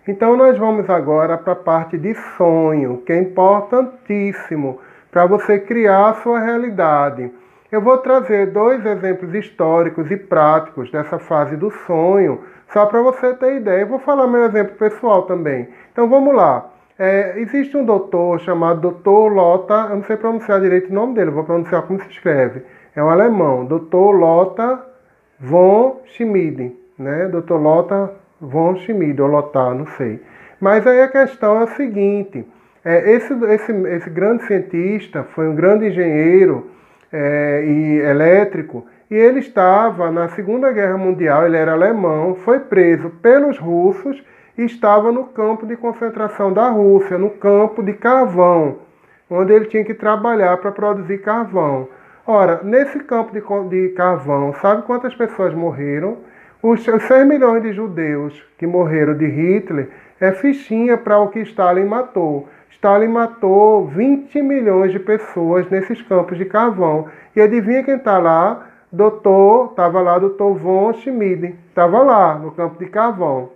Então nós vamos agora para a parte de sonho, que é importantíssimo para você criar a sua realidade. Eu vou trazer 2 exemplos históricos e práticos dessa fase do sonho, só para você ter ideia. Eu vou falar meu exemplo pessoal também. Então vamos lá. Existe um doutor chamado Dr. Lothar, eu não sei pronunciar direito o nome dele, eu vou pronunciar como se escreve. É um alemão, Dr. Lothar von Schmid, né? Dr. Lothar von Schmid, ou Lothar, não sei. Mas aí a questão é o seguinte, esse grande cientista foi um grande engenheiro e elétrico, e ele estava na Segunda Guerra Mundial, ele era alemão, foi preso pelos russos e estava no campo de concentração da Rússia, no campo de carvão, onde ele tinha que trabalhar para produzir carvão. Ora, nesse campo de carvão, sabe quantas pessoas morreram? Os 6 milhões de judeus que morreram de Hitler é fichinha para o que Stalin matou. Stalin matou 20 milhões de pessoas nesses campos de carvão. E adivinha quem está lá? Estava lá Dr. von Schmid, estava lá no campo de carvão.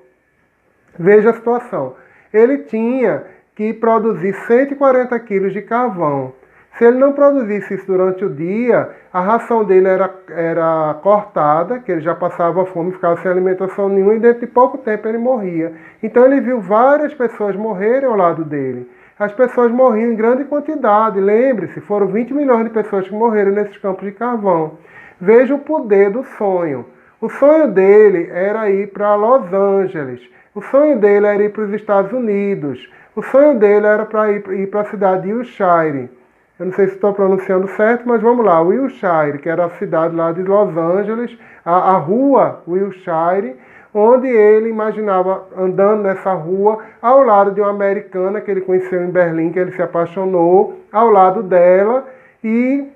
Veja a situação. Ele tinha que produzir 140 quilos de carvão. Se ele não produzisse isso durante o dia, a ração dele era cortada, que ele já passava fome, ficava sem alimentação nenhuma, e dentro de pouco tempo ele morria. Então ele viu várias pessoas morrerem ao lado dele. As pessoas morriam em grande quantidade. Lembre-se, foram 20 milhões de pessoas que morreram nesses campos de carvão. Veja o poder do sonho. O sonho dele era ir para Los Angeles. O sonho dele era ir para os Estados Unidos. O sonho dele era para ir para a cidade de Wilshire. Eu não sei se estou pronunciando certo, mas vamos lá. Wilshire, que era a cidade lá de Los Angeles, a rua Wilshire, onde ele imaginava andando nessa rua, ao lado de uma americana que ele conheceu em Berlim, que ele se apaixonou, ao lado dela e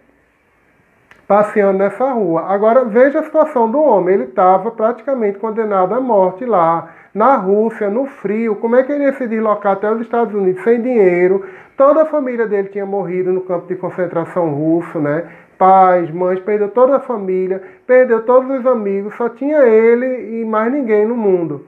passeando nessa rua. Agora veja a situação do homem, ele estava praticamente condenado à morte lá, na Rússia, no frio. Como é que ele ia se deslocar até os Estados Unidos sem dinheiro? Toda a família dele tinha morrido no campo de concentração russo, né? Pais, mães, perdeu toda a família, perdeu todos os amigos, só tinha ele e mais ninguém no mundo.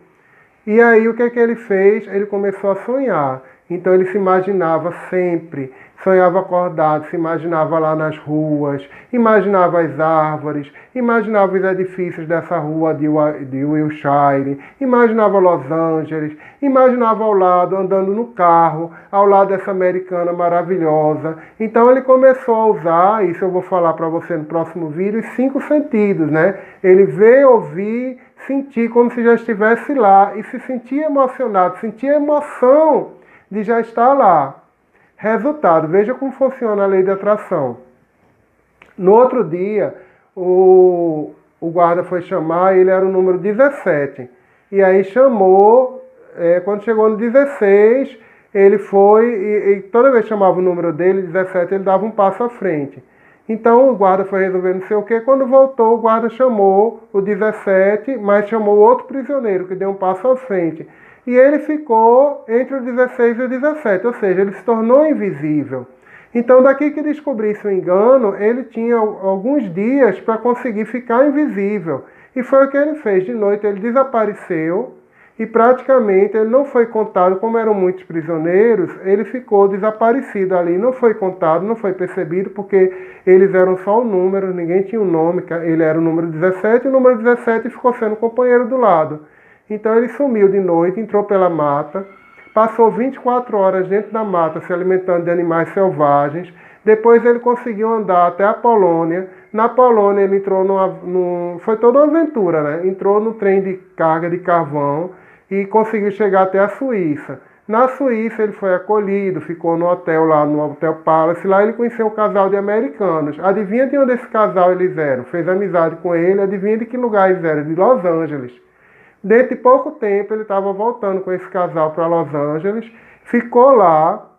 E aí o que ele fez? Ele começou a sonhar. Então ele se imaginava sempre, sonhava acordado, se imaginava lá nas ruas, imaginava as árvores, imaginava os edifícios dessa rua de Wilshire, imaginava Los Angeles, imaginava ao lado, andando no carro, ao lado dessa americana maravilhosa. Então ele começou a usar, isso eu vou falar para você no próximo vídeo, os 5 sentidos, né? Ele vê, ouvir, sentir como se já estivesse lá e se sentia emocionado, sentia emoção de já estar lá. Resultado, veja como funciona a lei de atração. No outro dia, o guarda foi chamar, ele era o número 17. E aí chamou, quando chegou no 16, ele foi, e toda vez que chamava o número dele, 17, ele dava um passo à frente. Então o guarda foi resolver não sei o que, quando voltou o guarda chamou o 17, mas chamou outro prisioneiro que deu um passo à frente. E ele ficou entre o 16 e o 17, ou seja, ele se tornou invisível. Então daqui que descobrisse o engano, ele tinha alguns dias para conseguir ficar invisível. E foi o que ele fez. De noite ele desapareceu e praticamente ele não foi contado, como eram muitos prisioneiros, ele ficou desaparecido ali, não foi contado, não foi percebido, porque eles eram só um número, ninguém tinha um nome, ele era o número 17, e o número 17 ficou sendo o companheiro do lado. Então ele sumiu de noite, entrou pela mata, passou 24 horas dentro da mata se alimentando de animais selvagens. Depois ele conseguiu andar até a Polônia. Na Polônia ele entrou foi toda uma aventura, né? Entrou no trem de carga de carvão e conseguiu chegar até a Suíça. Na Suíça ele foi acolhido, ficou no hotel lá, no Hotel Palace. Lá ele conheceu um casal de americanos. Adivinha de onde esse casal eles eram? Fez amizade com ele, adivinha de que lugar eles eram? De Los Angeles. Dentro de pouco tempo, ele estava voltando com esse casal para Los Angeles, ficou lá,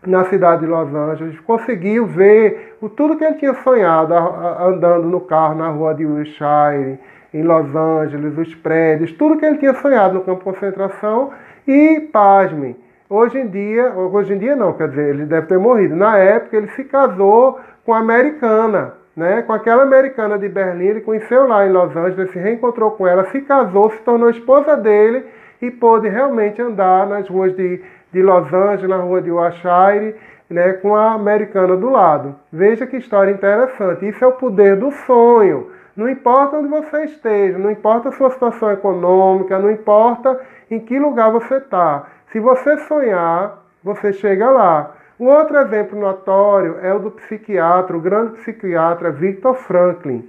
na cidade de Los Angeles, conseguiu ver tudo que ele tinha sonhado, andando no carro na rua de Wilshire, em Los Angeles, os prédios, tudo que ele tinha sonhado no campo de concentração. E, pasmem, hoje em dia não, quer dizer, ele deve ter morrido. Na época, ele se casou com a americana, né? Com aquela americana de Berlim, ele conheceu lá em Los Angeles, se reencontrou com ela, se casou, se tornou esposa dele e pôde realmente andar nas ruas de Los Angeles, na rua de Wilshire, né, com a americana do lado. Veja que história interessante. Isso é o poder do sonho. Não importa onde você esteja, não importa a sua situação econômica, não importa em que lugar você está. Se você sonhar, você chega lá. Um outro exemplo notório é o do psiquiatra, o grande psiquiatra Viktor Frankl.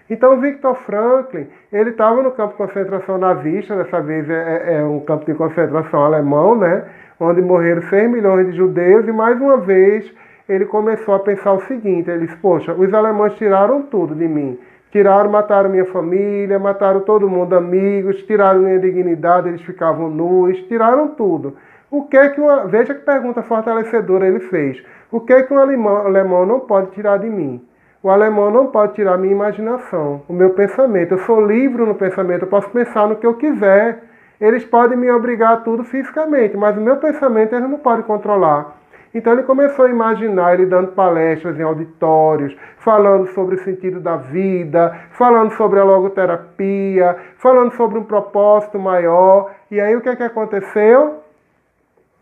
Então, Viktor Frankl, ele estava no campo de concentração nazista, dessa vez é um campo de concentração alemão, né, onde morreram 6 milhões de judeus, e mais uma vez ele começou a pensar o seguinte, ele disse, poxa, os alemães tiraram tudo de mim. Mataram minha família, mataram todo mundo, amigos, tiraram minha dignidade, eles ficavam nus, tiraram tudo. Veja que pergunta fortalecedora ele fez. O que é que um alemão não pode tirar de mim? O alemão não pode tirar a minha imaginação, o meu pensamento. Eu sou livre no pensamento, eu posso pensar no que eu quiser. Eles podem me obrigar a tudo fisicamente, mas o meu pensamento eles não podem controlar. Então ele começou a imaginar ele dando palestras em auditórios, falando sobre o sentido da vida, falando sobre a logoterapia, falando sobre um propósito maior. E aí o que aconteceu?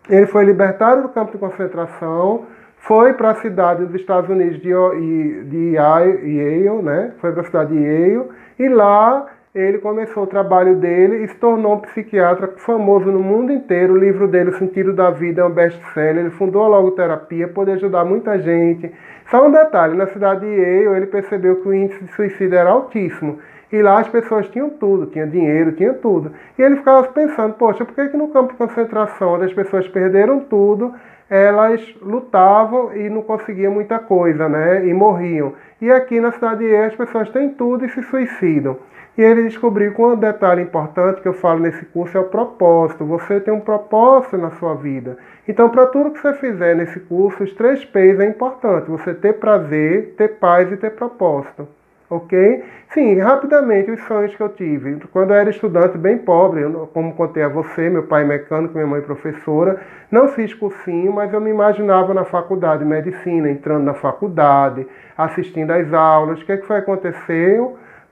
Ele foi libertado do campo de concentração, foi para a cidade dos Estados Unidos de Yale, né? Foi para a cidade de Yale, e lá ele começou o trabalho dele e se tornou um psiquiatra famoso no mundo inteiro. O livro dele, O Sentido da Vida, é um best-seller. Ele fundou a logoterapia, pôde ajudar muita gente. Só um detalhe, na cidade de Yale, ele percebeu que o índice de suicídio era altíssimo. E lá as pessoas tinham tudo, tinha dinheiro, tinha tudo. E ele ficava pensando, poxa, por que no campo de concentração, onde as pessoas perderam tudo, elas lutavam e não conseguiam muita coisa, né? E morriam. E aqui na cidade de Yale as pessoas têm tudo e se suicidam. E ele descobriu que um detalhe importante que eu falo nesse curso é o propósito. Você tem um propósito na sua vida. Então, para tudo que você fizer nesse curso, os 3 P's é importante. Você ter prazer, ter paz e ter propósito. Ok? Sim, rapidamente, os sonhos que eu tive. Quando eu era estudante bem pobre, como contei a você, meu pai mecânico, minha mãe professora, não fiz cursinho, mas eu me imaginava na faculdade de medicina, entrando na faculdade, assistindo às aulas. O que foi acontecer?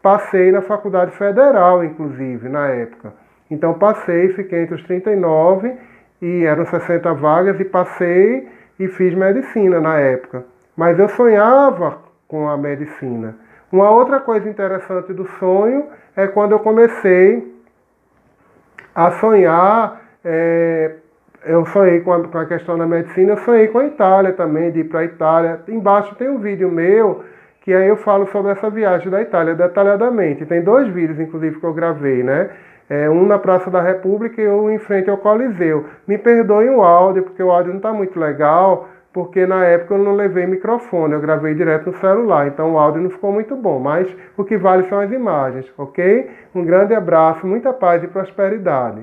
Passei na faculdade federal, inclusive, na época. Então passei, fiquei entre os 39, e eram 60 vagas, e passei e fiz medicina na época. Mas eu sonhava com a medicina. Uma outra coisa interessante do sonho é quando eu comecei a sonhar, eu sonhei com a questão da medicina, eu sonhei com a Itália também, de ir para a Itália. Embaixo tem um vídeo meu, que aí eu falo sobre essa viagem da Itália detalhadamente. Tem 2 vídeos, inclusive, que eu gravei, né? Um na Praça da República e um em frente ao Coliseu. Me perdoem o áudio, porque o áudio não está muito legal, porque na época eu não levei microfone, eu gravei direto no celular, então o áudio não ficou muito bom, mas o que vale são as imagens, ok? Um grande abraço, muita paz e prosperidade.